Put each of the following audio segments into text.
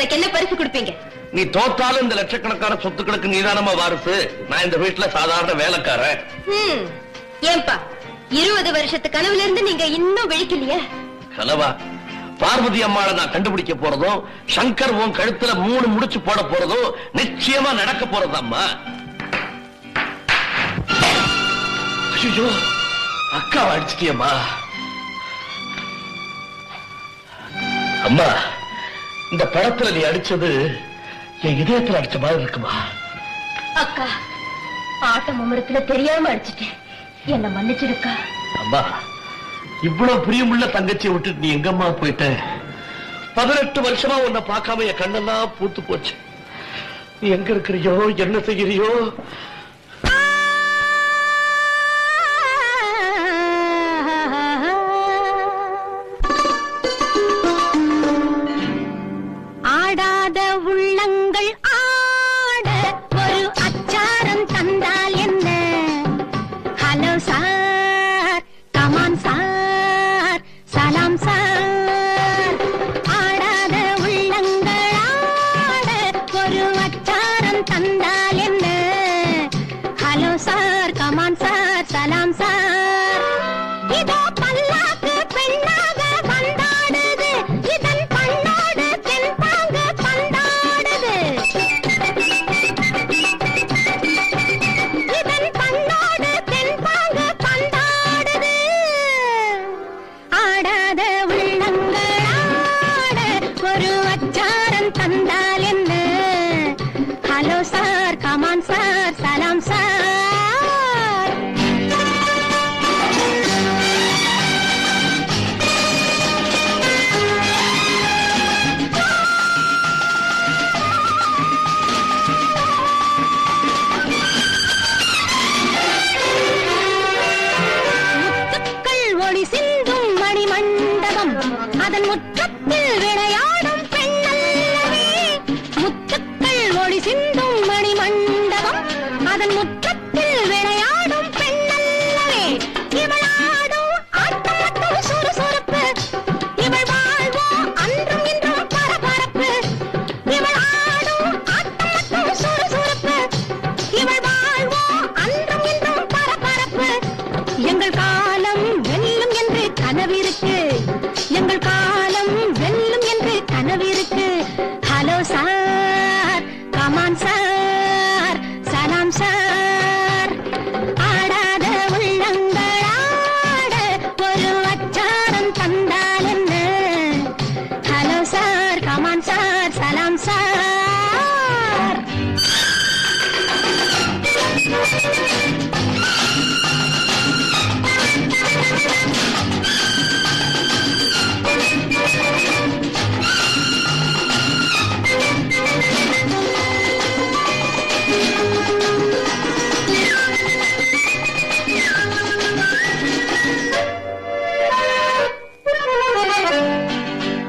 எனக்கு என்ன பரிசு கொடுப்பீங்க? நீ தோத்தாலும் இந்த லட்சக்கணக்கான சொத்துக்களுக்கு நீதானமா வாரிசு. நான் இந்த வீட்டுல சாதாரண வேலைக்காரன். ஏன்பா 20 வருஷத்து கனவுல இருந்து நீங்க இன்னும் விழிக்கலையே? கனவா? பார்வதி அம்மாளை நான் கண்டுபிடிக்க போறதும் சங்கர் உன் கழுத்துல 3 முடிச்சு போட போறதும் நிச்சயமா நடக்க போறதம்மா. ஐயோ, அக்காவை அடிச்சிட்டியம்மா. அம்மா, இந்த படத்துல நீ அடிச்சது என் இதயத்துல அடிச்ச மாதிரி இருக்குமா? அக்கா, ஆட்ட மும்முரத்துல தெரியாம அடிச்சிட்டேன், என்ன மன்னிச்சிருக்கா. அம்மா, இவ்வளவு பிரியமுள்ள தங்கச்சியை விட்டுட்டு நீ எங்கம்மா போயிட்ட? 18 வருஷமா உன்னை பார்க்காம என் கண்ணெல்லாம் பூத்து போச்சு. நீ எங்க இருக்கிறியோ, என்ன செய்கிறியோ? ஆடாத உள்ளங்கள் ஆட ஒரு அச்சாரம் தந்தால் என்ன? ஹலோ சார், கமான் சார், சலாம் சார். ஆடாத உள்ளங்கள் ஆட ஒரு அச்சாரம் தந்தால் என்ன? ஹலோ சார், கமான் சார், சலாம் சார். இதோ பல்லாக்கு பெண்ணாக வந்தாடுது, இதன் பண்ணோடு தென்பாங்க பந்தாடுது. இதன் பண்ணோடு தென்பாங்க பந்தாடுது. ஆடாத உள்ளங்கள் ஆட ஒரு அச்சாரம் தந்தால் என்ன? ஹலோ சார், கமான் சார், சலாம் சார். சிந்தும் மணிமண்டபம் அதன் முற்றத்தில் விளையாடும் பெண்ணல்லவே. முத்துக்கள் ஒளி சிந்தும் மணிமண்டபம் அதன் முற்றத்தில் விளையாடும் பெண்ணல்லவே. இவளாடும் ஆட்டம் மட்டும் சுறுசுறுப்பு, இவள் வாழ்வோ அன்றும் இன்றும் பரபரப்பு. இவளாடும் ஆட்டம் மட்டும் சுறுசுறுப்பு, இவள் வாழ்வோ அன்றும் இன்றும் பரபரப்பு. எங்கள் காலம் வெல்லும் என்று கனவிருக்கு, எங்கள் காலம் வெல்லும் என்று கனவிருக்கு. ஹலோ சார், கமான் சார், சலாம் சார். ஆடாத உள்ளங்கள் ஆட ஒரு அச்சாரம் தந்தால் என்ன? ஹலோ சார், கமான் சார், சலாம் சார்.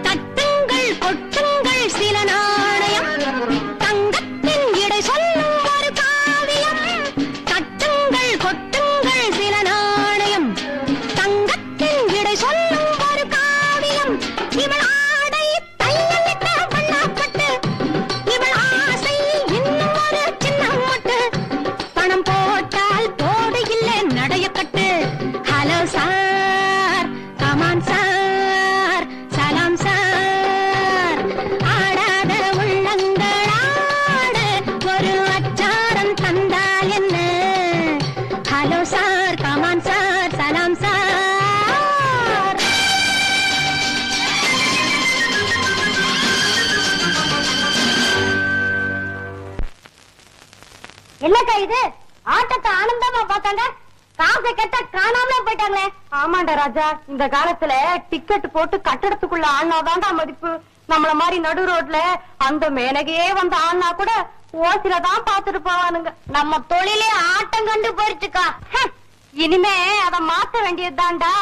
தட்டுங்கள் கொட்டுங்கள் சில நாணயம், தங்கத்தின் இடை சொல்லும் ஒரு காவியம். தட்டுங்கள் கொட்டுங்கள் சில நாணயம், தங்கத்தின் இடை சொல்லும் ஒரு காவியம். இவள் ஆடை தையலிட்ட வண்ணாப்பட்டு, இவள் ஆசை இன்னும் ஒரு சின்ன மட்டு. பணம் போட்டால் போடு இல்லை நடையக்கட்டு. ஹலோ சார், கமான் சார், சலாம் சார். ஆடாத உள்ளங்கள் ஆட ஒரு அச்சாரம் தந்தால் என்ன? ஹலோ சார், கமான் சார், சலாம் சார். என்னக்கா இது? ஆட்டத்தை ஆனந்தமா பார்த்தாங்க, காசை கேட்டா காணாமலே போயிட்டாங்களே. ஆமாண்டா ராஜா, இந்த காலத்துல டிக்கெட் போட்டு கட்டடத்துக்குள்ள ஆனாதான்டா மதிப்பு. நம்மள மாதிரி நடு ரோட்ல அந்த மேனகையே வந்த ஆனா கூட ஓசிலதான் பாத்துட்டு போவானுங்க. நம்ம தொழிலே ஆட்டம் கண்டு போயிடுச்சுக்கா. இனிமே அத மாத்த வேண்டியதுதான்டா.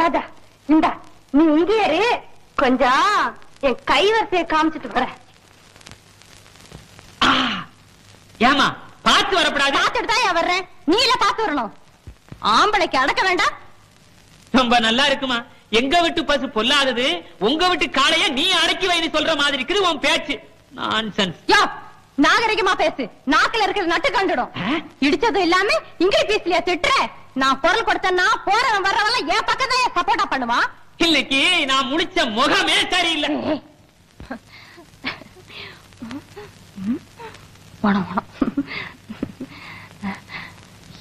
ராஜா, இந்தா நீ இங்கே இரு, கொஞ்சம் என் கைவரிசையை காமிச்சிட்டு போற. ஏமா பாத்து வரப்படாது? பாத்துட்டு தான் வர்றேன், நீ இல்ல பாத்து வரணும். ஆம்பளைக்கு அடக்க வேண்டாம். ரொம்ப நல்லா இருக்குமா? எங்க வீட்டு பசு பொல்லாதது, உங்க வீட்டு காளைய நீ அடக்கி வைன்னு சொல்ற மாதிரி இருக்குது உன் பேச்சு. நான்சென்ஸ். யோ, நாகரிகமா பேசு. நாக்குல இருக்கிற நட்டு கண்டுடும். இடிச்சது இல்லாம இங்கிலீஷ் பேசலையா திட்டுற? நான் குரல் கொடுத்தேன்னா போறவன் வர்றவன் என் பக்கத்தையே சப்போர்ட்டா பண்ணுவான். இன்னைக்கு நான் முடிச்ச முகமே சரியில்லை.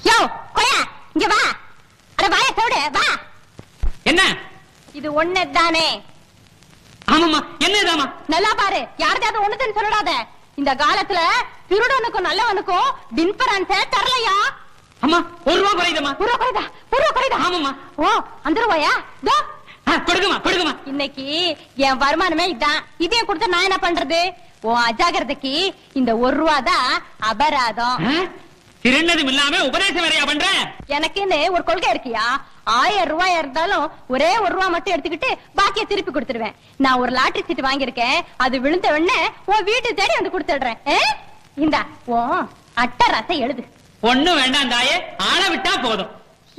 யோ கொயா, இங்க வா. அட வாய சவுடு வா. என்ன இது ஒண்ணு தானே? ஆமாமா, என்னதாமா? நல்லா பாரு, யாருக்காவது ஒண்ணுதுன்னு சொல்லடாத. இந்த காலத்துல திருடனுக்கும் நல்லவனுக்கும் டிஃபரன்ஸ் தரலையா? அம்மா, ₹1 குறையுதம்மா. குறைதா? ஆமாமா. ஓ, அந்த ரூபாயா? தோ கொடுக்குமா. இன்னைக்கு என் வருமானமே இதான். இதே கொடுத்த நான் என்ன பண்றது? ஓ அஜாகிரதைக்கு இந்த ₹1 தான் அபராதம். திருநதும் இல்லாம உபதேசம் வேறையா பண்ற? எனக்குன்னு ஒரு கொள்கை இருக்கியா? 1000 ரூபாய் இருந்தாலும் ஒரே ₹1 மட்டும் எடுத்துக்கிட்டு பாக்கிய திருப்பி கொடுத்துருவேன். நான் ஒரு லாட்டரி சீட்டு வாங்கியிருக்கேன். அது விழுந்த உடனே உன் வீட்டு தேடி வந்து கொடுத்துடுறேன். இந்தா ஓ அட்டை ரசை எழுது. ஒண்ணும் வேண்டாம் தாயே, ஆள விட்டா போதும்.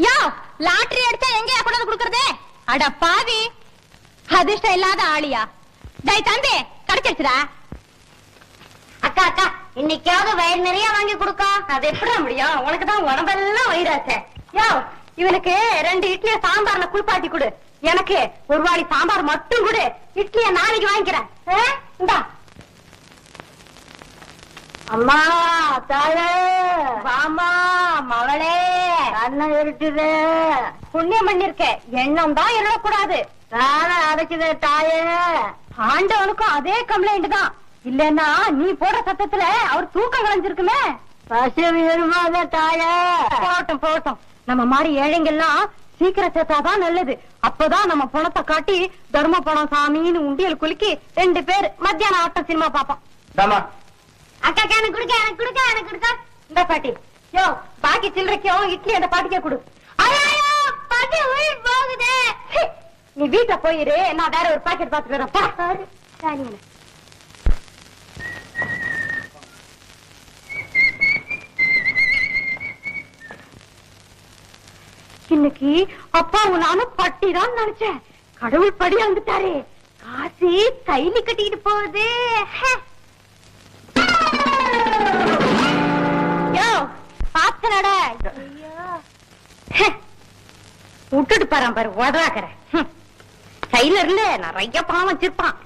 யோ, லாட்டரி அடிச்சா எங்கயா கொண்டு வந்து கொடுக்கறது? அட பாவி, அதிர்ஷ்டம் இல்லாத ஆளியா? டேய் தம்பி, கிடைச்சிருச்சுடா. அக்கா, இன்னைக்காவது வயிறு நிறைய வாங்கி கொடுக்கா. அது எப்படி முடியும்? உனக்கு தான் உடம்பெல்லாம் வயிறாச்சே. யோ, இவனுக்கு 2 இட்லிய சாம்பார்ல குளிப்பாட்டி கொடு. எனக்கு ஒரு வாளி சாம்பார் மட்டும் கொடு. இட்லிய நாளைக்கு வாங்கிக்கிறேன். இந்தா. அம்மா தாயே, வாமா மவளே, கண்ணை இருட்டுது. புண்ணியம் பண்ணிருக்க, எண்ணம் தான் எழக்கூடாது. தானே அடைக்குது தாயே. ஆண்டவனுக்கும் அதே கம்ப்ளைண்ட் தான். இல்லன்னா நீ போடுற சத்தத்துல அவர் தூக்கம் கலைஞ்சிருக்குமே. பசி விரும்பாத தாயே. போட்டும். நம்ம மாதிரி ஏழைங்கெல்லாம் சீக்கிரம் சேர்த்தாதான் நல்லது. அப்பதான் நம்ம பணத்தை காட்டி தர்ம பணம் சாமின்னு உண்டியல் குலுக்கி 2 பேர் மத்தியானம் ஆட்டம் சினிமா பாப்போம். அக்கா, எனக்கு கொடுக்க. இந்த பாட்டி. யோ, பாக்கி சில்லறைக்கும் இட்லி அந்த பாட்டிக்கே கொடு. பாட்டி உயிர் போகுது. நீ வீட்டுல போயிரு, நான் வேற ஒரு பாக்கெட் பாத்துட்டு வரேன். இன்னைக்கு அப்பாவும் நானும் பட்டி தான் நினைச்சேன். கடவுள் படி வந்துட்டாரு. காசு கைலி கட்டிட்டு போகுது. பாத்தனட விட்டுட்டு பாரு உதவாக்கற. கையில இருந்து நிறைய பணம் வச்சிருப்பான்.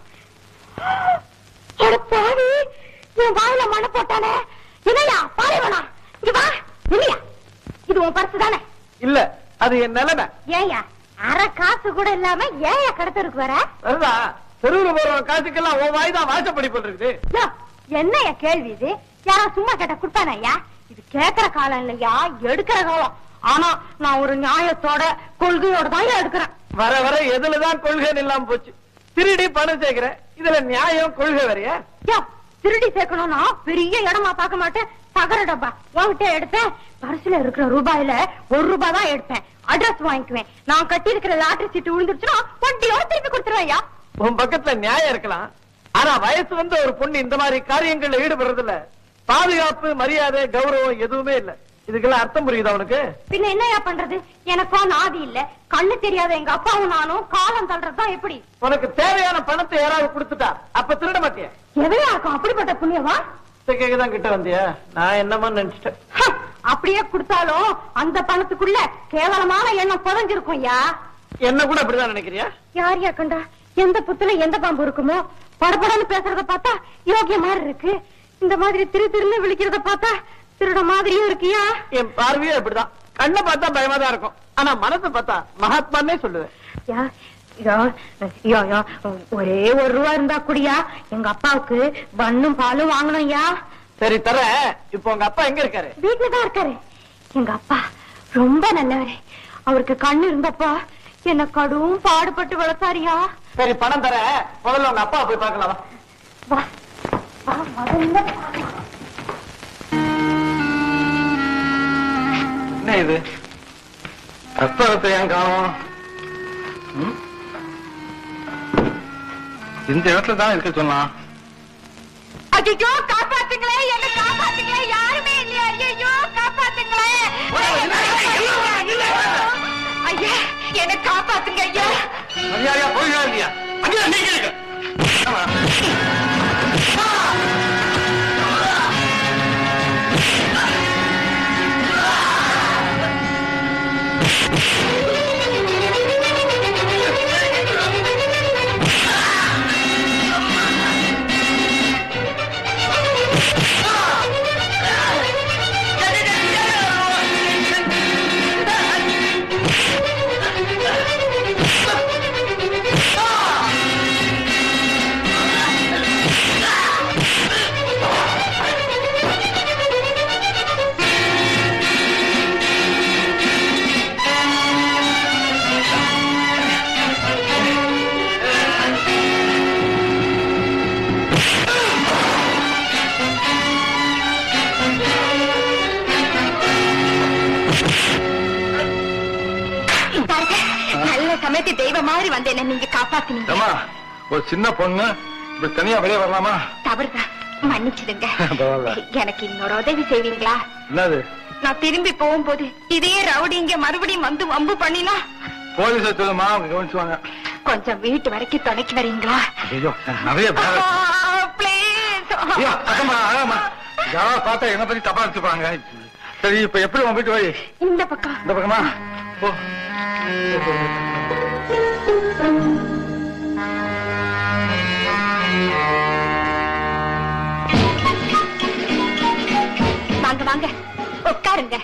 பாவி, என் வாயில மண்ணை போட்டானே. இல்லையா பாலைவனா? இங்க வா. இல்லையா, இது உன் பர்ஸ் தானே? இல்ல, அது என் நிலைமை. ஏயா அரை காசு கூட இல்லாம ஏயா கடத்தருக்கு வர? தெருவுல போற காசுக்கெல்லாம் உன் வாய் தான் வாசப்படி போட்டுருக்குது. என்னையா கேள்வி இது? யாரா சும்மா கேட்ட குடுப்பானயா? இது கேக்குற காலம் இல்லையா, எடுக்கிற காலம். ஆனா நான் ஒரு நியாயத்தோட கொள்கையோட தான் எடுக்கிறேன். வர வர எதுலதான் கொள்கை இல்லாம போச்சு. திருடி பணம் சேர்க்கிறேன், இதுல நியாயம் கொள்கை வரையா? திருடி சேர்க்கணும்னா பெரிய இடமா பார்க்க மாட்டேன். தகர டப்பா உன்கிட்ட எடுப்பேன். பரிசுல இருக்கிற ரூபாயில ₹1 தான் எடுப்பேன். அட்ரஸ் வாங்கிக்குவேன். நான் கட்டி இருக்கிற லாட்டரி சீட்டு விழுந்துருச்சுன்னா வண்டியோட திருப்பி கொடுத்துருவையா. உன் பக்கத்துல நியாயம் இருக்கலாம், ஆனா வயசு வந்து ஒரு பொண்ணு இந்த மாதிரி காரியங்கள்ல ஈடுபடுறதுல பாதுகாப்பு, மரியாதை, கௌரவம் எதுவுமே இல்ல. இதுக்கெல்லாம் அர்த்தம் புரியுதா உனக்கு? பின்ன என்னையா பண்றது? எனக்கும் நாதி இல்ல, கண்ணு தெரியாத எங்க அப்பாவும் நானும் காலம் தள்ளுறதுதான் எப்படி? உனக்கு தேவையான பணத்தை யாராவது கொடுத்துட்டா அப்ப திருட மாட்டியா? எதையா இருக்கும் அப்படிப்பட்ட புண்ணியவா? கேக்குதான் கிட்ட வந்தியா? நான் என்னமா நினைச்சிட்டேன். அப்படியே கொடுத்தாலும் அந்த பணத்துக்குள்ள கேவலமான எண்ணம் புதஞ்சிருக்கும். என்ன கூட அப்படிதான் நினைக்கிறியா? யார் யா கண்டா எந்த புத்துல எந்த பாம்பு இருக்குமோ? படப்படன்னு பேசுறத பார்த்தா யோகிய மாதிரி இருக்கு. இந்த மாதிரி திருன்னு விழிக்கிறத பார்த்தா திருட மாதிரியும் இருக்கியா? என் பார்வையே அப்படிதான். கண்ணை பார்த்தா பயமா தான் இருக்கும், ஆனா மனசை பார்த்தா மகாத்மானே சொல்லுவேன். ஒரே ₹1 இருந்தா கூடியா எங்க அப்பாவுக்கு பண்ணும் பாலும் வாங்கணும்யா. சரி தர. இப்போ உங்க அப்பா எங்க இருக்காரு? வீட்டுலதான் இருக்காரு. எங்க அப்பா ரொம்ப நல்லவரு. அவருக்கு கண்ணு இருந்தப்பா என்ன கடும் பாடுபட்டு வளர்த்தாரியா. சரி பணம் தர, முதல்ல உங்க அப்பா போய் பார்க்கலாம். வா வா, முதல்ல என்ன இது? புத்தகத்தை ஏன் காணோம்? இந்த இடத்துல தான் இருக்க சொன்னான். ஐயோ காப்பாத்துங்களே, என்ன காப்பாத்துங்களே, யாருமே இல்லையா? ஐயோ காப்பாத்துங்களே. ஐயா என்ன காப்பாத்துங்க ஐயா. மரியாதையா போயிடா இல்லையா? அங்கே நீங்க இருக்க. நல்ல சமயத்து தெய்வம் மாதிரி வந்து என்ன நீங்க காப்பாத்தினீங்க. ஒரு சின்ன பொண்ணு இப்படி தனியா வெளியே வரலாமா? தவறுதான், மன்னிச்சிடுங்க. எனக்கு இன்னொரு உதவி செய்வீங்களா? என்னது? நான் திரும்பி போகும்போது இதே ரவுடிங்க மறுபடியும் வந்து வம்பு பண்ணினா போலீஸ் சொல்லுமா, அவங்க கவனிச்சுவாங்க. கொஞ்சம் வீட்டு வரைக்கும் துணைக்கு வரீங்களா? ஐயோ நிறைய யாராவது பார்த்தா என்ன பத்தி தப்பா வச்சுப்பாங்க. சரி இப்ப எப்படி உன் வீட்டு போய்? இந்த பக்கம். இந்த பக்கமா? போ. வாங்க வாங்க உட்காருங்க.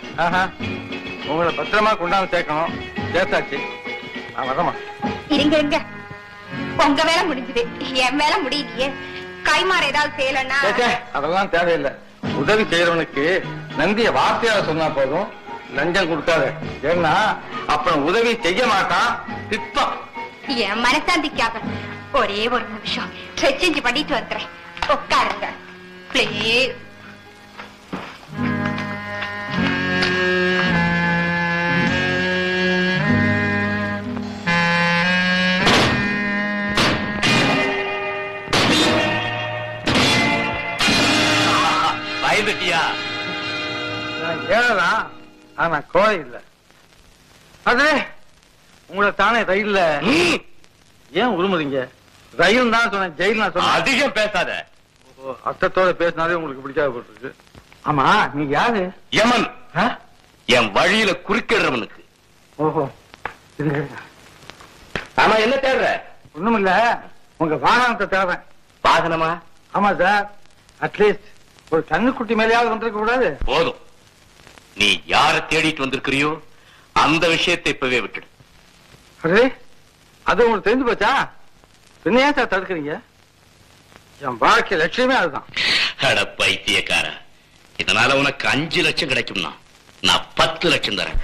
உங்களை பத்திரமா கொண்டாந்து சேர்க்கணும். சேர்த்தாச்சு, நான் வரமா. இருங்க இருங்க, உங்க வேலை முடிஞ்சது, என் வேலை முடியலையே. கைமாற ஏதாவது செய்யலன்னா? அதெல்லாம் தேவையில்லை. உதவி செய்யறவனுக்கு நந்திய வார்த்தையால சொன்னா போதும், லஞ்சம் கொடுக்காத. ஏன்னா அப்புறம் உதவி செய்ய மாட்டான், திட்டம். என் மனசாந்திக்காக ஒரே ஒரு நிமிஷம் செஞ்சு பண்ணிட்டு வந்துறேன். உட்காருங்க பிளீஸ். பயந்துட்டியா? நான் ஏழதான், ஆனா கோழை இல்ல. அது உங்களை தானே ரயில்ல ஏன் உருமுறீங்க? ரயில் தான் சொன்னேன், ஜெயில் நான் சொன்னேன். அதிகம் பேசாத. அர்த்தத்தோட பேசினாலே உங்களுக்கு பிடிக்காத போட்டிருக்கு. ஆமா நீங்க யாரு? யமன். என் வழியில குறுக்கிடுறவனுக்கு. ஓஹோ. ஆமா, என்ன தேடுற? ஒண்ணுமில்ல, உங்க வாகனத்தை தேடுறேன். வாகனமா? ஆமா சார், அட்லீஸ்ட் ஒரு கண்ணுக்குட்டி மேலேயாவது வந்திருக்க கூடாது? போதும், நீ யார தேடிட்டு வந்திருக்கிறியோ அந்த விஷயத்தை இப்பவே விட்டுடு. அரே, அது உங்களுக்கு தெரிஞ்சு போச்சா? என்ன ஏன் சார் தடுக்கிறீங்க? என் வாழ்க்கை லட்சியமே அதுதான். அட பைத்தியக்கார, இதனால உனக்கு 5 லட்சம் கிடைக்கும்னா நான் 10 லட்சம் தரேன்.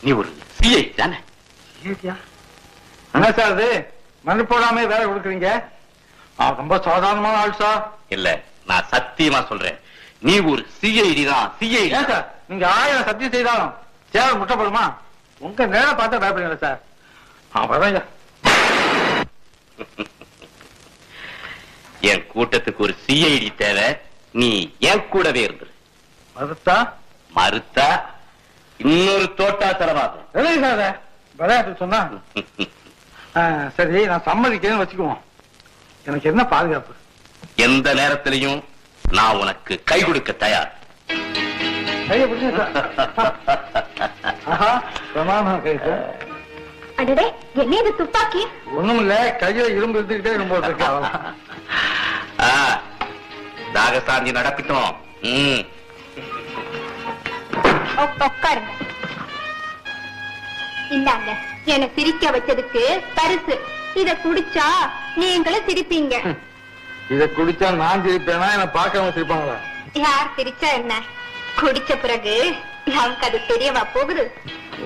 நீ ஒரு சிஐ தானே? என்ன சார் அது மண்ணு போடாம வேலை கொடுக்குறீங்க? ரொம்ப சாதாரணமான ஆள் சார். இல்ல, நான் சத்தியமா சொல்றேன், நீ ஒரு சிஐடி தான். சிஐடி. ஏன் சார் நீங்க 1000 சத்தியம் செய்தாலும் சேவை முட்டப்படுமா? உங்க நேரம் பார்த்தா பயப்படுங்க சார். வரேங்க. என் கூட்டத்துக்கு ஒரு சிஐடி தேவை, நீ என் கூடவே இருந்துரு. மறுத்தா? மறுத்தா இன்னொரு தோட்டா தரவாகும். சார் விளையாட்டு சொன்னா சரி, நான் சம்மதிக்கிறேன்னு வச்சுக்குவோம். எனக்கு என்ன பாதுகாப்பு? எந்த நேரத்திலையும் நான் உனக்கு கை கொடுக்க தயார். கையை பிடிங்க சார். ஆஹா, பிரமாதம் கை சார். அடடே, என்ன இது துப்பாக்கி? ஒண்ணுமில்ல, கையில இரும்பு இருந்துகிட்டே ரொம்ப இருக்கு. தாகசாந்தி நடப்பிட்டோம். உட்காருங்க. இந்தாங்க, என்ன சிரிக்க வச்சதுக்கு பரிசு. இத குடிச்சா நீங்களும் சிரிப்பீங்க. இத குடிச்சா நான் சிரிப்பேனா, என்ன பார்க்காம சிரிப்பாங்களா? யார் சிரிச்சா என்ன, குடிச்ச பிறகு நமக்கு அது தெரியவா போகுது?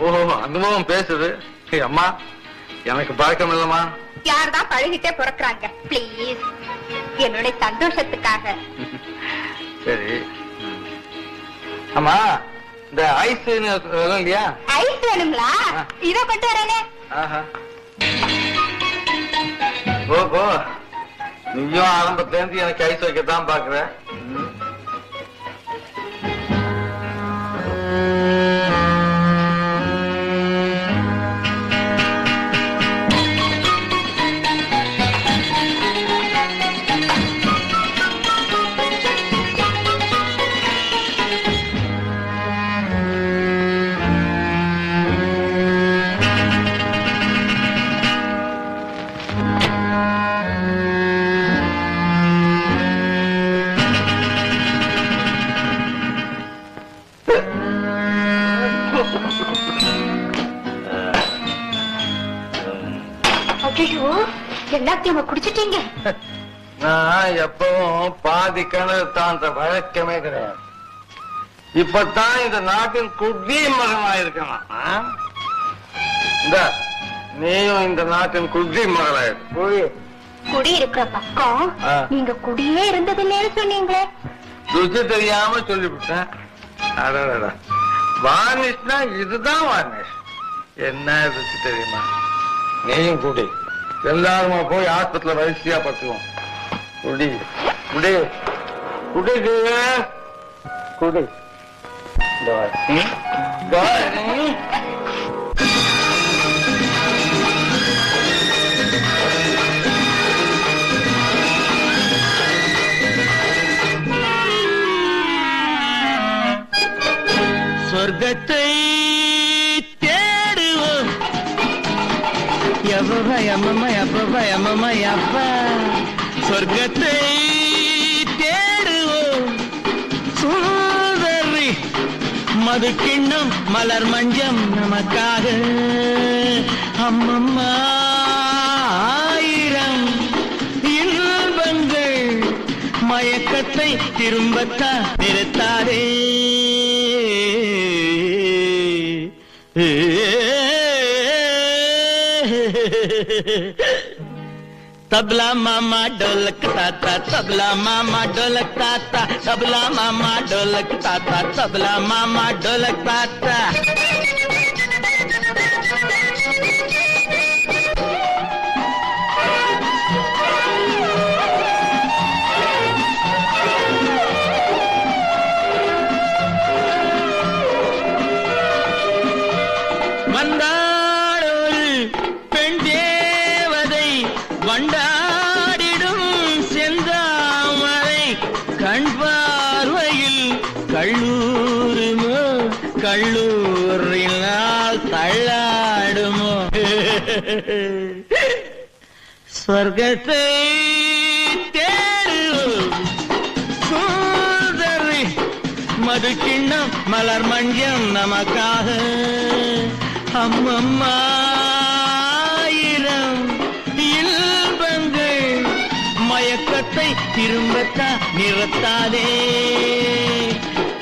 ஓஹோ, அனுபவம் பேசுது. அம்மா, எனக்கு பழக்கம் இல்லம்மா. யார்தான் பழகிட்டே பிறக்கிறாங்க. பிளீஸ், என்னுடைய சந்தோஷத்துக்காக. சரி. ஆமா, இந்த ஐஸ் இல்லையா? ஐஸ் வேணுங்களா? இத கொண்டு வரேனே. ஓஹோ, நீயும் ஆரம்பத்துல இருந்து எனக்கு ஐஸ் வைக்கத்தான் பாக்குற. ஐயோ, எல்லாத்தையும் குடிச்சிட்டீங்க. நான் எப்பவும் பாதி கிணறு தாண்ட வழக்கமே கிடையாது. இப்பதான் இந்த நாட்டின் குடி மகனாயிருக்கலாம். இந்த நீயும் இந்த நாட்டின் குடி மகளாயிரு. குடி இருக்கிற பக்கம் நீங்க குடியே இருந்ததில்லைன்னு சொன்னீங்களே. ருச்சி தெரியாம சொல்லிவிட்டேன். வார்னிஷ்னா இதுதான் வார்னிஷ். என்ன ருச்சி தெரியுமா? நீயும் குடி. எல்லாருமா போய் ஆஸ்பத்திரியில வரிசையா பத்துவோம். குடி குடி குடி குடி. சொர்க்கத்தை தேடுவோம். சொர்க்கத்தை தேடுவோம். சுந்தரி மது கிண்ணம் மலர் மஞ்சம் நமக்காக. அம்மம்மா ஆயிரம் இன்பங்கள் மயக்கத்தை திரும்பத்தா நிறுத்தாதே. तबला मामा ढोलक ताता, तबला मामा ढोलक ताता, तबला मामा ढोलक ताता, तबला मामा ढोलक ताता. வண்டாடிடும் செந்தாமரை கண் பார்வையில் கள்ளூருமோ, கள்ளூரினால் தள்ளாடுமோ. சொர்க்கத்தை தேடுவோம். சுந்தரி மது கிண்ணம் மலர் மஞ்சம் நமக்காக. அம்மம்மா மயக்கத்தை திரும்பத்தா நிறுத்தாதே.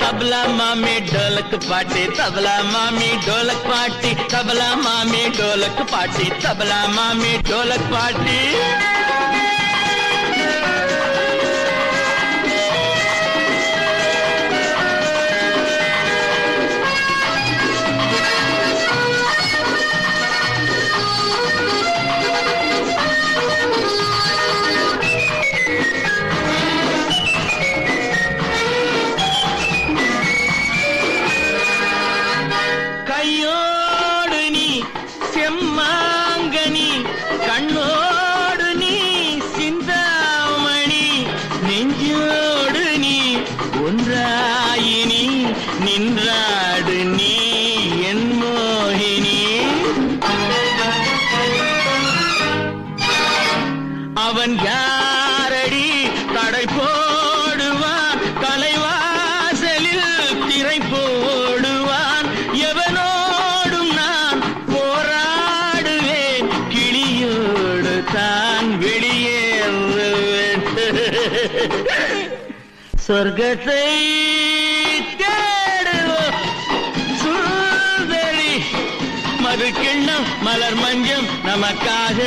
तबला मामी ढोलक पाटी, तबला मामी ढोलक पाटी, तबला मामी ढोलक पाटी, तबला मामी ढोलक पाटी. கண்ணோடு நீ சிந்தாமணி, நெஞ்சோடு நீ ஒன்றாயினி, நின்றாடு நீ என் மோகினி. அவன் யாரடி தடை போடுவான், கலைவாசலில் திரை போடுவான். எவனோடும் நான் போராடுவேன், கிளியோடு தான் வெளியேறுவேன். சொர்க்கத்தை தேடுவோம். சுந்தரி மது கிண்ணம் மலர் மஞ்சம் நமக்காக.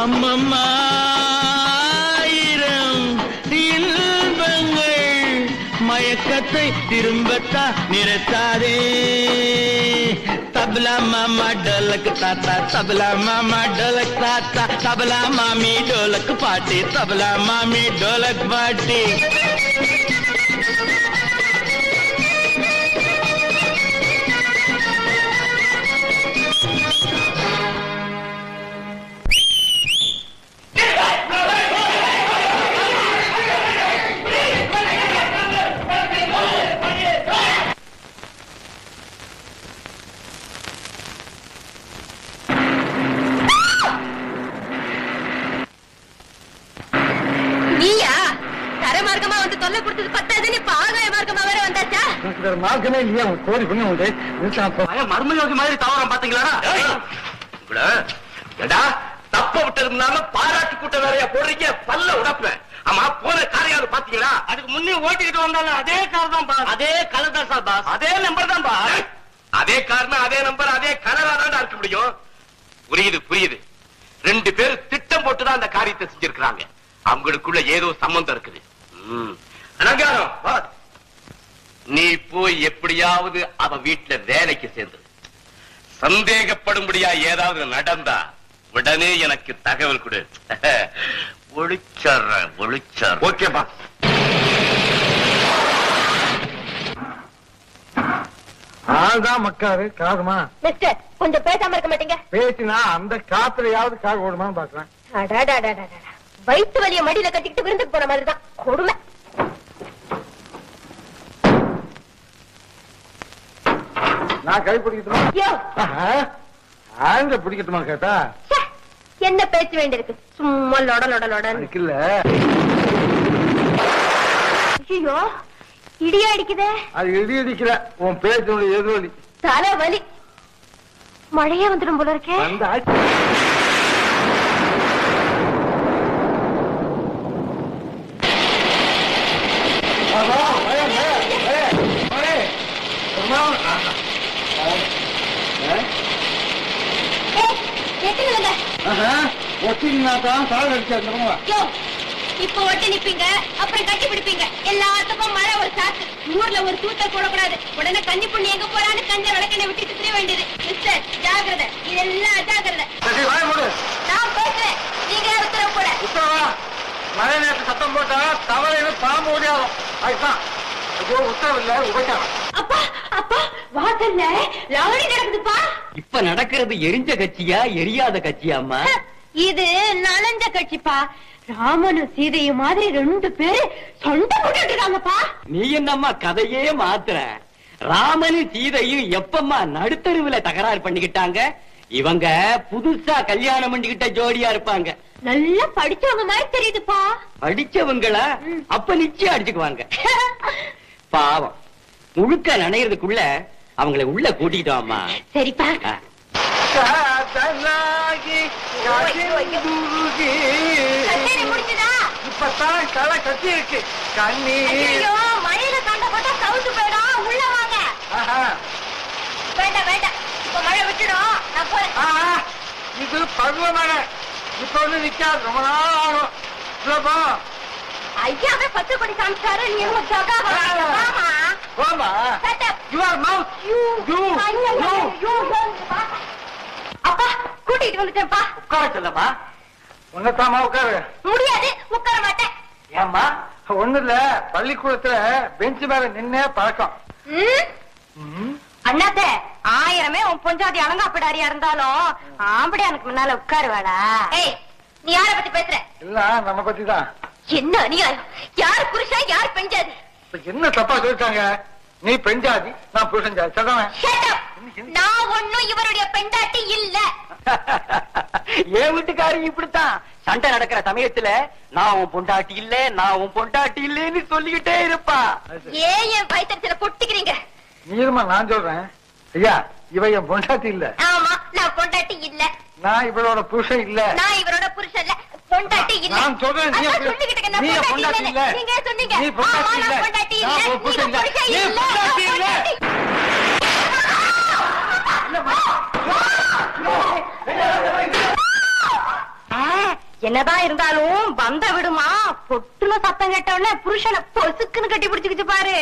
அம்மம்மா ஆயிரம் இன்பங்கள் மயக்கத்தை திரும்பத்தா நிறுத்தாதே. तबला मामा ढोलक ताता, तबला मामा ढोलक ताता, तबला मामी ढोलक पाटी, तबला मामी ढोलक पाटी. வேற மார்க்கமே இல்லையா உங்க கோரி பண்ணி உங்க மர்மயோகி மாதிரி தவறம் பாத்தீங்களா ஏடா தப்ப விட்டதுனால பாராட்டு கூட்டம் வேறையா போடுறீங்க பல்ல உடப்பேன். ஆமா போன காரையாவது பாத்தீங்களா? அதுக்கு முன்னே ஓட்டிக்கிட்டு வந்தாலும் அதே கார் தான் பாஸ். அதே கலர் தான் சார் பாஸ். அதே நம்பர் தான் பாஸ். அதே கார்னா அதே நம்பர் அதே கலரா தான் இருக்க முடியும். புரியுது புரியுது. 2 பேர் திட்டம் போட்டுதான் அந்த காரியத்தை செஞ்சிருக்கிறாங்க. அவங்களுக்குள்ள ஏதோ சம்பந்தம் இருக்குது. அலங்காரம் பாஸ், நீ போய் எப்படியாவது அவ வீட்டுல வேலைக்கு சேர்ந்து சந்தேகப்படும்படியா ஏதாவது நடந்தா உடனே எனக்கு தகவல் கொடு. ஒளிச்சர் ஓகே பாஸ். ஆள்தான் மக்காரு காருமா. மிஸ்டர் கொஞ்சம் பேசாம இருக்க மாட்டீங்க? பேசினா அந்த காத்துலயாவது கார் ஓடுமான்னு பாக்குறேன். வயிற்று வலிய மடியில கட்டிக்கிட்டு விருந்துக்கு போன மாதிரிதான் கொடுமை. நான் கை பிடிக்கட்டுமா? ஆங்க பிடிக்கட்டுமா கேட்டா என்ன பேச்சு வேண்டியிருக்கு? சும்மா லொட லொட லொட இல்ல. ஐயோ இடியா அடிக்குதே. அது இடி அடிக்கல, உன் பேச்சு எதிரொலி. தலை வலி. மழையே வந்துடும் போல இருக்கே. இப்ப ஒட்டி நிப்பீங்க, அப்புறம் கட்டி பிடிப்பீங்க. எல்லாத்துக்கும் மழை ஒரு சாக்கு. ஊர்ல ஒரு தூத்த போடக்கூடாது. உடனே கஞ்சி பொண்ணு எங்க போறான்னு கஞ்ச விளக்கெண்ணை விட்டுட்டு தெரிய வேண்டியது. மிஸ்டர் ஜாகிரதை, இதெல்லாம் அஜாகிரதை. நான் பேசுறேன், நீங்க உத்தரவு போட. மழை நேரத்து சத்தம் போட்டா தவறு பாம்பு ஓடியாகும். அதுதான் உத்தரவு இல்ல, உபச்சாரம். அப்பா அப்பா வாசல்ல லாவணி நடக்குதுப்பா. இப்ப நடக்கிறது எரிஞ்ச கட்சியா எரியாத கட்சியாமா? இது நலஞ்ச கட்சிப்பா. ராமனும் சீதையும் மாதிரி 2 பேரு சண்டை போட்டுட்டு இருக்காங்கப்பா. நீ என்னம்மா கதையே மாத்துற? ராமனும் சீதையும் எப்பம்மா நடுத்தருவுல தகராறு பண்ணிக்கிட்டாங்க? இவங்க புதுசா கல்யாணம் பண்ணிக்கிட்ட ஜோடியா இருப்பாங்க. நல்லா படிச்சவங்க மாதிரி தெரியுதுப்பா. படிச்சவங்களா? அப்ப நிச்சயம் அடிச்சுக்குவாங்க. பாவம் முழுக்க நனைகிறதுக்குள்ள அவங்களை உள்ள கூட்டிக்கிட்டோம்மா. சரிப்பா. முடிஞ்சதா? இப்பதான் களை கட்டி இருக்கு. ஐயோ மழையில கண்ட போட்டா சவுத்து போயிடும். உள்ள வாங்க. வேண்டாம் வேண்டாம், இப்ப மழை விட்டுடும். நான் போறேன். இது பருவமழை. இப்ப வந்து நிக்காது, ரொம்ப நாள் ஆகும். ஐயாவே 10 மணி காமிச்சாரு. நீ என்ன ஜகா போமா. அப்பா கூட்டிட்டு வந்துட்டேன்ப்பா. உட்கார சொல்லமா. உன்னதாமா உட்காரு. முடியாது, உட்கார மாட்டேன். ஏமா? ஒண்ணு இல்ல, பள்ளிக்கூடத்துல பெஞ்சு மேல நின்னே பழக்கம். அண்ணாத்தே, 1000மே உன் பொஞ்சாதி அலங்காப்பிடாரியா இருந்தாலும் ஆம்படியா எனக்கு முன்னால உட்காருவாடா. ஏய், நீ யார பத்தி பேசுற? இல்ல, நம்ம பத்தி தான். என்ன அநியாயம்! யார் புருஷன் யார் பெஞ்சாதி? என்ன தப்பா சொல்லிட்டாங்க? நீ பெஞ்சாதி, நான் புருஷன் ஜாதி. சொல்றேன். நான் ஒண்ணும் இவருடைய பெண்டாட்டி இல்ல. என் வீட்டுக்காரி இப்படித்தான் சண்டை நடக்கிற சமயத்துல நான் உன் பொண்டாட்டி இல்ல, நான் உன் பொண்டாட்டி இல்லன்னு சொல்லிக்கிட்டே இருப்பா. ஏன் என் வயிற்றுல கொட்டிக்கிறீங்க? நீருமா, நான் சொல்றேன். ஐயா, இவ என் பொண்டாட்டி இல்ல. ஆமா, நான் பொண்டாட்டி இல்ல. நான் இவரோட புருஷன் இல்ல. நான் இவரோட புருஷன் இல்ல, பொண்டாட்டி இல்ல. நான் சொல்றேன். நீ பொண்டாட்டி இல்ல. நீங்க சொன்னீங்க. நீ பொண்டாட்டி இல்ல. பொண்டாட்டி இல்ல. நான் புருஷன் இல்ல. நீ பொண்டாட்டி இல்ல. என்னதான் இருந்தாலும் பந்த விடுமா? பொட்டுல சத்தம் கேட்ட உடனே புருஷனை பொசுக்குன்னு கட்டி பிடிச்சுக்கிச்சு பாரு.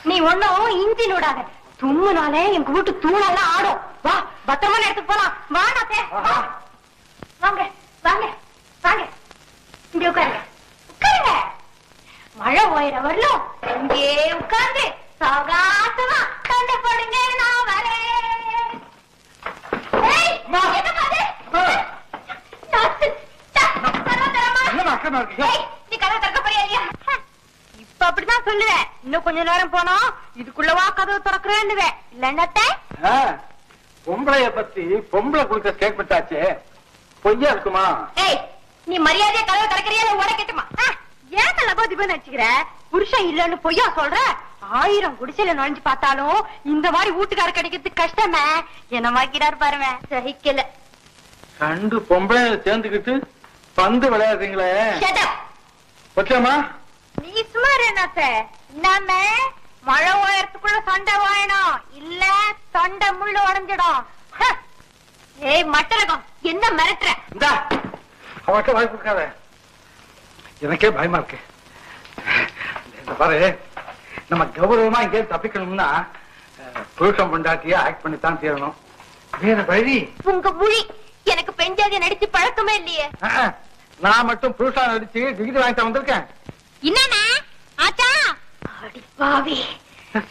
நீ ஒண்ணும் இன்ஜின் விடாத. தும்முனாலே எங்க வீட்டு தூணெல்லாம் ஆடும். வா, பத்திரமான இடத்துக்கு போலாம். வா நாத்தே, வாங்க வாங்க வாங்க. இங்க உட்காருங்க உட்காருங்க. மழை ஓயிர வரலும் இங்கே உட்கார்ந்து சகாசமா கண்ட போடுங்க. நான் வரேன். இப்ப அப்படிதான் சொல்லுவேன். இன்னும் கொஞ்ச நேரம் போனோம் இதுக்குள்ளவா கதவு திறக்கிறேன்னுவேன். இல்லன்னே பொம்பளைய பத்தி பொம்பளை கொடுத்த ஸ்டேட்மெண்ட் ஆச்சு, பொய்யா இருக்குமா? ஏய், நீ மரியாதையா கதவு திறக்கிறியா உடைக்கட்டுமா? ஏன் லபோதிபம் நினைச்சுக்கிற? புருஷன் இல்லன்னு பொய்யா சொல்ற? 1000 குடிசையில நுழைஞ்சு பார்த்தாலும் இந்த மாதிரி வீட்டுக்கார கிடைக்கிறது கஷ்டமே. என்ன மாக்கிறாரு பாருங்க, சகிக்கல. 2 பொம்பளை சேர்ந்துக்கிட்டு பந்து விளையாடுறீங்களே. வச்சாமா நீ சுமார் என்னத்த? நம்ம மழை உயரத்துக்குள்ள சண்டை வாயணும், இல்ல தொண்டை முள்ளு உடஞ்சிடும். ஏய் மட்டரகம், என்ன மிரட்டுற? இந்தா அவட்ட வாய் கொடுக்காத, எனக்கே பயமா இருக்கு. இந்த பாரு, நம்ம கௌரவமா இங்கே தப்பிக்கணும்னா புருஷன் பொண்டாட்டியா ஆக்ட் பண்ணித்தான் தீரணும். வேற வழி? உங்க மொழி எனக்கு பெஞ்சாதிய நடிச்சு பழக்கமே இல்லையே. நான் மட்டும் புருஷா நடிச்சு டிகிரி வாங்கிட்டு வந்திருக்கேன். என்னன்னா ஆச்சா? அடிப்பாவி,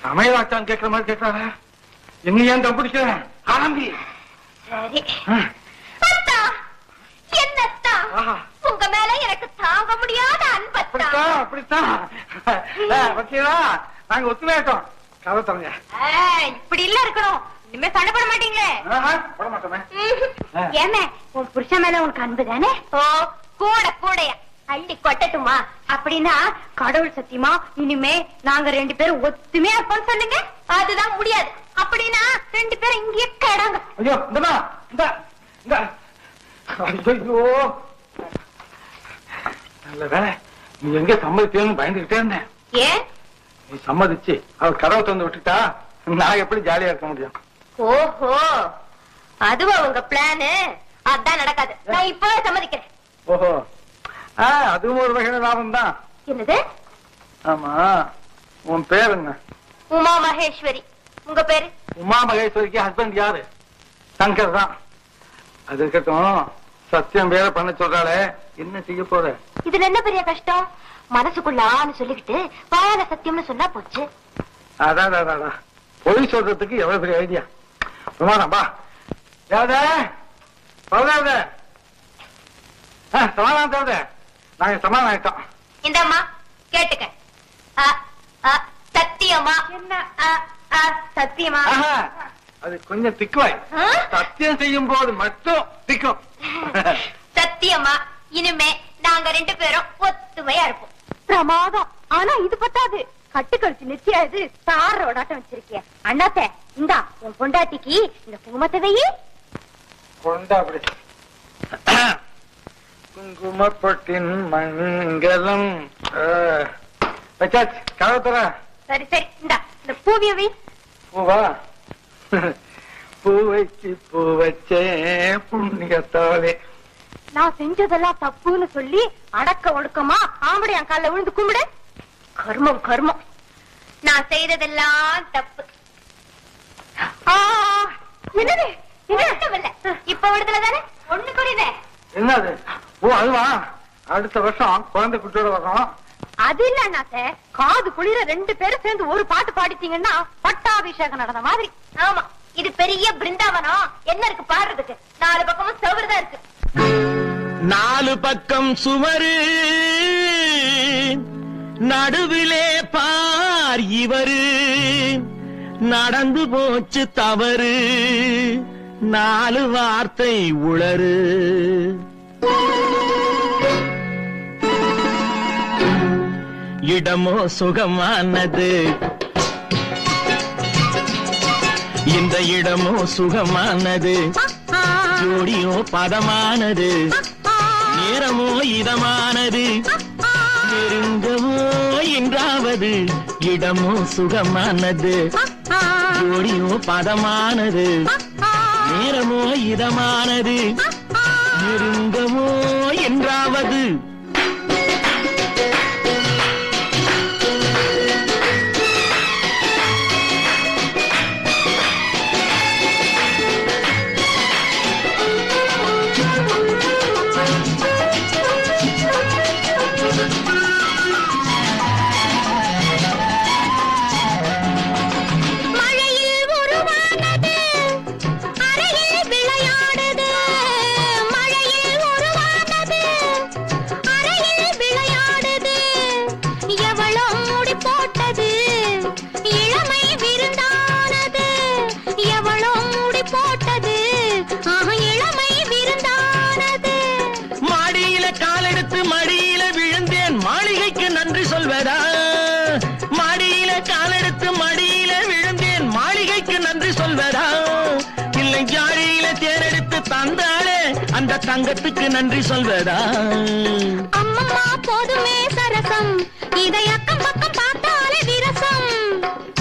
சமையல் ஆச்சான்னு கேட்கிற மாதிரி கேட்கறாரு. என்ன ஏன் தப்பிடிக்கிறேன்? ஆரம்பி. சரி என்னத்தா, உங்க மேல எனக்கு தாங்க முடியாத அன்பத்தா. அப்படித்தான் வக்கீலா, நாங்க ஒத்துமையாட்டோம். கதை தரங்க. இப்படி இல்ல இருக்கணும். இனிமே சண்டை போட மாட்டீங்களே? போட மாட்டோமே. ஏமே, உன் புருஷன் மேல உனக்கு அன்பு தானே? ஓ, கூட கூடையா அள்ளி கொட்டட்டுமா? அப்படின்னா கடவுள் சத்தியமா இனிமே நாங்க 2 பேரும் ஒத்துமையா இருப்போம் சொல்லுங்க. அதுதான் முடியாது. அப்படின்னா 2 பேரும் இங்கே கேடாங்க. ஐயோ இந்தமா, இந்த இந்த ஐயோ நல்ல வேலை நீ எங்க சம்மதிச்சேன்னு பயந்துகிட்டே இருந்தேன். ஏன்? நீ சம்மதிச்சு அவர் கதவை திறந்து விட்டுட்டா நான் எப்படி ஜாலியா இருக்க முடியும்? ஓஹோ, அதுவா உங்க பிளானு? அதான் நடக்காது. நான் இப்பவே சம்மதிக்கிறேன். ஓஹோ, அதுவும் ஒரு வகையான லாபம் தான். என்னது? ஆமா, உன் பேர் என்ன? உமா மகேஸ்வரி. உங்க பேரு? உமா மகேஸ்வரிக்கு ஹஸ்பண்ட் யாரு? சங்கர் தான். அது இருக்கட்டும், சத்தியம் வேற பண்ண சொல்றாளே, என்ன செய்ய போற? இதுல என்ன பெரிய கஷ்டம்? மனசுக்குள்ள ஆன்னு சொல்லிக்கிட்டு வாயால சத்தியம்னு சொன்னா போச்சு. அதான் பொய் சொல்றதுக்கு எவ்வளவு பெரிய ஐடியா. சுமாரம்பா சமாதானம் தேவை. நாங்க சமாதானம் ஆயிட்டோம். இந்தம்மா கேட்டுக்க. சத்தியமா? என்ன சத்தியமா? அது கொஞ்சம் திக்குவாய். சத்தியம் செய்யும் போது மட்டும் திக்கும். சத்தியமா இனிமே நாங்க 2 பேரும் ஒத்துமையா இருப்போம். பிரமாதம். ஆனா இது பத்தாது, கட்டுக்கழிச்சு நிச்சயம் இது தாரோடாட்டம் வச்சிருக்கிய. அண்ணாத்த, இந்தா உன் பொண்டாட்டிக்கு இந்த குங்குமத்தை வெயி. கொண்டா அப்படி. குங்குமப்பட்டின் மங்களம் வச்சாச்சு. கதவுற. சரி சரி, இந்தா இந்த பூவியவை. பூவா? பூ வச்சு பூ வச்சே புண்ணியத்தாலே. நான் செஞ்சதெல்லாம் தப்புன்னு சொல்லி அடக்க ஒடுக்கமா ஆம்படி என் கால விழுந்து கும்பிடு. கர்மம் கர்மம், நான் செய்ததெல்லாம் தப்பு. என்னது? இப்ப விடுதல தானே? ஒண்ணு புரியுது. என்னது? ஓ அதுவா, அடுத்த வருஷம் குழந்தை குட்டியோட வரும். அது இல்ல அண்ணாத்த, காது குளிர 2 பேரும் சேர்ந்து ஒரு பாட்டு பாடிட்டீங்கன்னா பட்டாபிஷேகம் நடந்த மாதிரி. ஆமா, இது பெரிய பிருந்தாவனம். என்ன இருக்கு பாடுறதுக்கு? 4 பக்கமும் செவருதான் இருக்கு. 4 பக்கம் சுவரு, நடுவிலே பார் இவரு, நடந்து போச்சு தவறு, 4 வார்த்தை உளறு. இடமோ சுகமானது, இந்த இடமோ சுகமானது, ஜோடியோ பதமானது, நேரமோ இதமானது, நெருங்கவோ என்றாவது. இடமோ சுகமானது, ஜோடியோ பதமானது, நேரமோ இதமானது, நெருங்கவோ என்றாவது. இந்த தங்கத்துக்கு நன்றி சொல்வதா? அம்மம்மா போதுமே சரசம், இதை அக்கம் பக்கம் பார்த்தாலே விரசம்.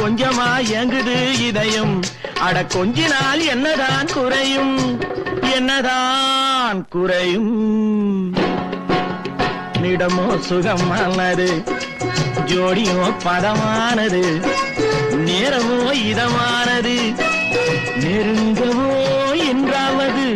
கொஞ்சமா எங்குது இதயம், அட கொஞ்ச நாள் என்னதான் குறையும், என்னதான் குறையும். நிடமோ சுகமானது, ஜோடியோ பதமானது, நேரமோ இதமானது, நெருங்கவோ என்றாவது.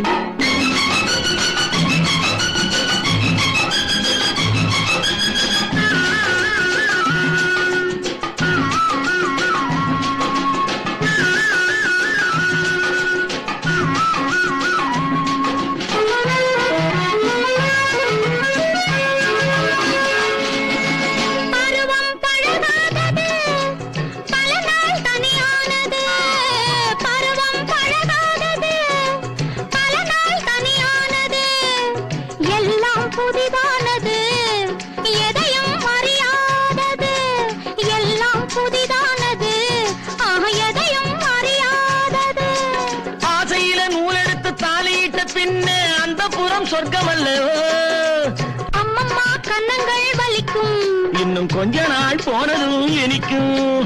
சொர்க்கம் அல்லவோ அம்மம்மா கண்ணங்கள் வலிக்கும், இன்னும் கொஞ்ச நாள் போனதும் இனிக்கும்.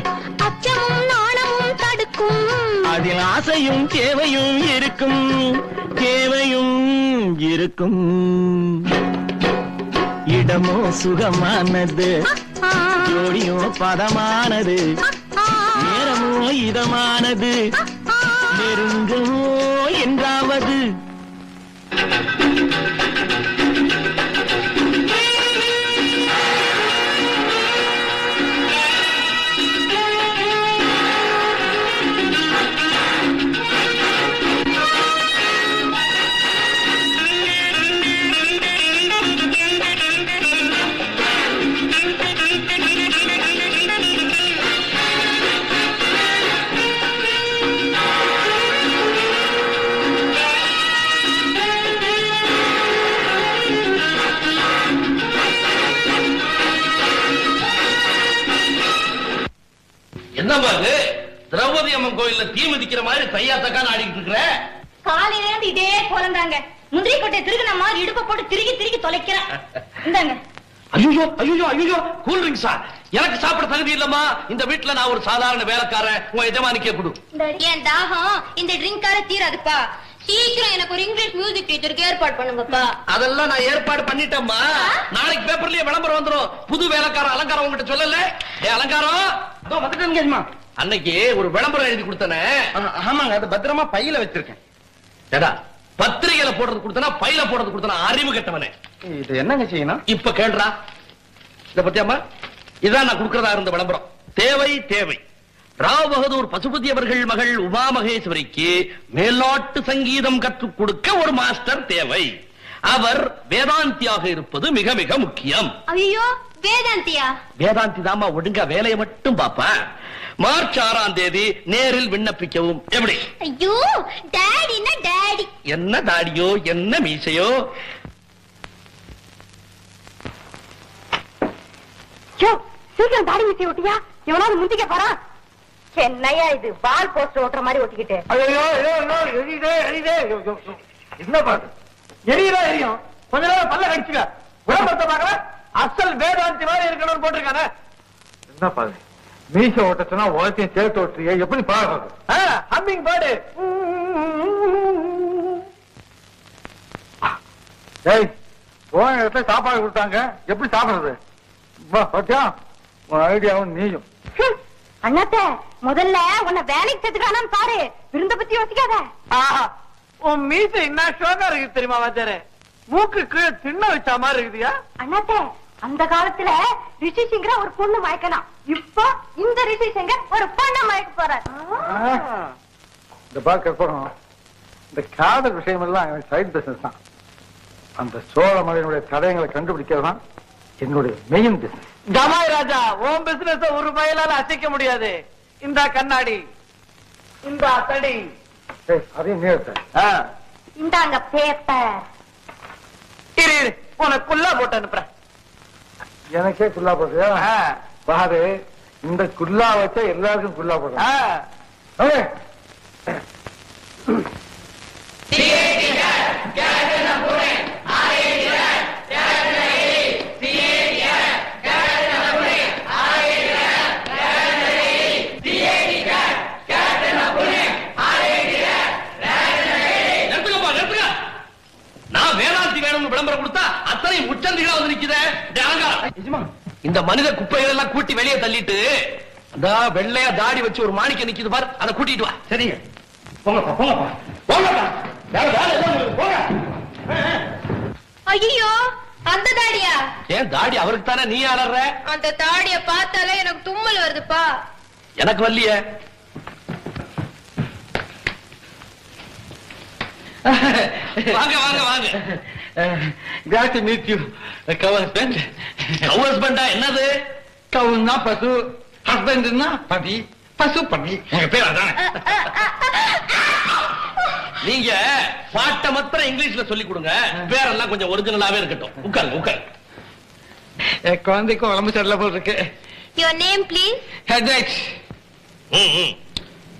அச்சமும் நாணமும் தடுக்கும், அதில் ஆசையும் தேவையும் இருக்கும், தேவையும் இருக்கும். இடமோ சுகமானது, ஜோடியோ பதமானது, நேரமோ இதமானது, நெருங்கவோ என்றாவது. என்னப்பா இது? திரௌபதி அம்மன் கோயில்ல தீ மிதிக்கிற மாதிரி தையா தக்கான்னு ஆடிக்கிட்டு இருக்கிற? காலையில இருந்து இதே கோலந்தாங்க. முந்திரி கொட்டை திருகின மாதிரி இடுப்ப போட்டு திருகி திருகி தொலைக்கிறேன். இந்தாங்க. ஐயோ ஐயோ ஐயோ, கூல் ட்ரிங்க்ஸா? எனக்கு சாப்பிட தகுதி இல்லம்மா. இந்த வீட்டுல நான் ஒரு சாதாரண வேலைக்காரன். உன் எஜமானிக்கே கொடு. என் தாகம் இந்த ட்ரிங்கால தீராதுப்பா. சீக்கிரம் எனக்கு ஒரு இங்கிலீஷ் மியூசிக் டீச்சருக்கு ஏற்பாடு பண்ணுங்கப்பா. அதெல்லாம் நான் ஏற்பாடு பண்ணிட்டேம்மா. நாளைக்கு பேப்பர்லயே விளம்பரம் வந்துரும். புது வேலைக்காரன் அலங்காரம் உங்ககிட்ட சொல்லல? ஏ அலங்காரம், அதோ வந்துட்டேங்க. அன்னைக்கு ஒரு விளம்பரம் எழுதி கொடுத்தனே. ஆமாங்க, அது பத்திரமா பையில வச்சிருக்கேன். ஏடா, பத்திரிகையில போடுறது கொடுத்தனா பையில போடுறது கொடுத்தனா? அறிவு கெட்டவனே. இது என்னங்க செய்யணும்? இப்ப கேள்றா. இத பத்தியாமா, இதான் நான் கொடுக்கறதா இருந்த விளம்பரம். தேவை தேவை. ராவ் பகதூர் பசுபதி அவர்கள் மகள் உமா மகேஸ்வரிக்கு மேல்நாட்டு சங்கீதம் கற்றுக் கொடுக்க ஒரு மாஸ்டர் தேவை. அவர் வேதாந்தியாக இருப்பது மிக மிக முக்கியம். ஐயோ, வேதாந்தியா? வேதாந்தி தாமா ஒழுங்கா வேலையை மட்டும் பாப்பேன். மார்ச் 6ஆம் தேதி நேரில் விண்ணப்பிக்கவும். எப்படி? ஐயோ, டாடினா டாடி. என்ன தாடியோ என்ன மீசையோ? சீக்கிரம் தாடி மீசை ஒட்டியா? எவனாவது முந்திக்க போறா? என்னையா இது, பால் போஸ்டர் ஓட்டுற மாதிரி ஒட்டிக்கிட்டு? ஐயோ எரியுதே எரியுதே. என்ன பாட்டு எரியுதா? எரியும். கொஞ்ச நேரம் பல்ல கடிச்சுக்க. விளம்பரத்தை பார்க்கல, அசல் வேதாந்தி மாதிரி இருக்கணும்னு போட்டிருக்கானே. என்ன பாரு, மீச ஓட்ட சொன்னா உலகத்தையும் சேர்த்து ஓட்டுறிய, எப்படி பாடுறது? ஹம்மிங் பாடு. ஏய், போன இடத்துல சாப்பாடு கொடுத்தாங்க, எப்படி சாப்பிடுறது? பாத்தியா, உன் ஐடியாவும் நீயும். அண்ணாத்த, முதல்ல உன்னை வேலைக்கு சேர்த்துக்கானு பாரு. விருந்த பத்தி யோசிக்காத. உன் மீச என்ன ஷோகா இருக்கு தெரியுமா வாத்தியாரே? மூக்கு கீழே தின்ன வச்ச மாதிரி இருக்குதியா? அண்ணாத்த, அந்த காலத்துல ரிஷி சிங்கர ஒரு பொண்ணு மயக்கணும். இப்போ இந்த ரிஷி சிங்கர் ஒரு பொண்ணை மயக்க போறார். இந்த பார்க்க இந்த காதல் விஷயம் எல்லாம் சைட் பிசினஸ் தான். அந்த சோழ மலையினுடைய தடயங்களை கண்டுபிடிக்கிறதுதான் என்னுடைய மெயின் பிசினஸ். ஜமாய் ராஜா, உன் பிசினஸ் ஒரு பயலால அசைக்க முடியாது. இந்த கண்ணாடி, இந்த தடி, அதையும் நேர்த்த. இந்தாங்க பேப்பர். இரு, உனக்கு குல்லா போட்டு அனுப்புறேன். எனக்கே குல்லா போடுறியா? பாரு, இந்த குல்லா வச்சா எல்லாருக்கும் குல்லா போடுறேன். விளம்பரம் கொடுத்தா அத்தனை முச்சந்திகளா வந்து நிக்குதே. இந்த மனித குப்பைகள் எல்லாம் கூட்டி வெளியே தள்ளிட்டு அந்த வெள்ளையா தாடி வச்சு ஒரு மாணிக்க நிக்குது பாரு, அதை கூட்டிட்டு வா. சரிங்க, போங்கப்பா போங்கப்பா போங்கப்பா. போங்க. ஐயோ, அந்த தாடியா? ஏன் தாடி அவருக்கு தானே, நீ அலற? அந்த தாடிய பார்த்தாலே எனக்கு தும்மல் வருதுப்பா. எனக்கு வரலையே. வாங்க வாங்க வாங்க. Glad to meet you. Cow husband. கவு ஹஸ்பண்டா? என்னது? கவுன்னா பசு, ஹஸ்பண்ட்னா பதி, பசு பதி. உங்க பேர் அதானே? நீங்க பாட்ட மாத்திரம் இங்கிலீஷ்ல சொல்லி கொடுங்க, பேரெல்லாம் கொஞ்சம் ஒரிஜினலாவே இருக்கட்டும். உட்காருங்க உட்காருங்க. குழந்தைக்கு உடம்பு சரியில்லை போல் இருக்கு. Your name please? Headache.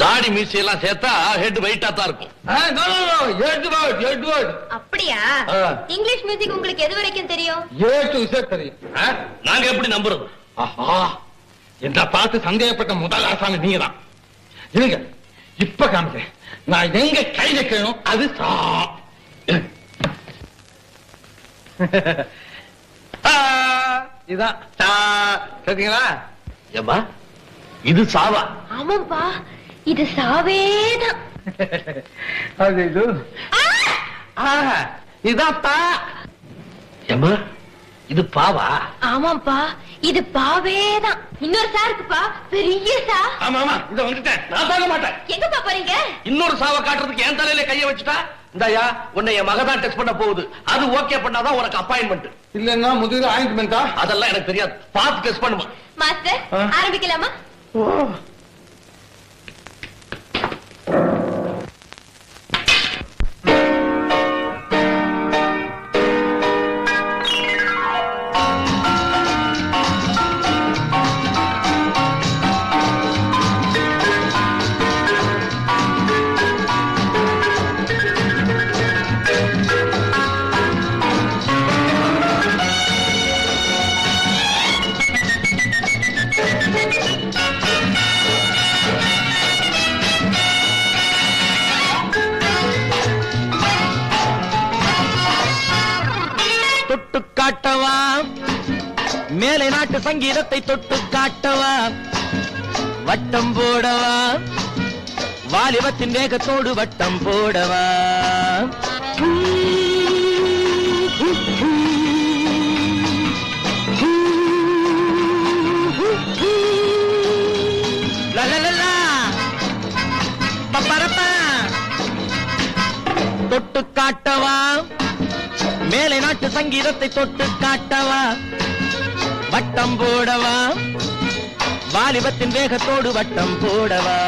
தாடி மீசையெல்லாம் சேர்த்தா ஹெட் வெயிட்டா தான் இருக்கும். No, Edward. அப்படியா? இங்கிலீஷ் மியூசிக் உங்களுக்கு எது வரைக்கும் தெரியும்? A to Z தெரியும். நாங்க எப்படி நம்புறது? ஆஹா, என்ன பார்த்து சந்தேகப்பட்ட முதல் ஆசாமி நீங்க தான். இருங்க, இப்ப காமிக்கிறேன். நான் எங்க கை வைக்கணும் அது சா. இதான் சா. சரிங்களா? ஏமா இது சாவா? ஆமாப்பா, இது சாவேதான். அது இது இதான் பா. ஏமா இது பாவா? ஆமாப்பா, இது பாவேதான். இன்னொரு சா இருக்குப்பா, பெரிய சா. ஆமா ஆமா, இத வந்துட்டேன். நான் தாங்க மாட்டேன். எங்கப்பா போறீங்க? இன்னொரு சாவை காட்டுறதுக்கு என் தலையில கைய வச்சுட்டா? இந்தாயா, உன்னை என் மகதான் டெஸ்ட் பண்ண போகுது. அது ஓகே பண்ணாதான் உனக்கு அப்பாயின்மெண்ட். இல்லன்னா முதல்ல ஆயின்மெண்டா? அதெல்லாம் எனக்கு தெரியாது. பார்த்து டெஸ்ட் பண்ணுமா. மாஸ்டர், ஆரம்பிக்கலாமா? தொட்டு காட்டவா, மேலை நாட்டு சங்கீதத்தை தொட்டு காட்டவா, வட்டம் போடவா, வாலிபத்தின் வேகத்தோடு வட்டம் போடவா. லலலலா, பப்பரப்பா. தொட்டு காட்டவா, மேலை நாட்டு சங்கீதத்தை தொட்டு காட்டவா, வட்டம் போடவா, வாலிபத்தின் வேகத்தோடு வட்டம் போடவா.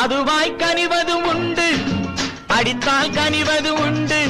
அதுவாய் கனிவது உண்டு, அடித்தால் கனிவது உண்டு,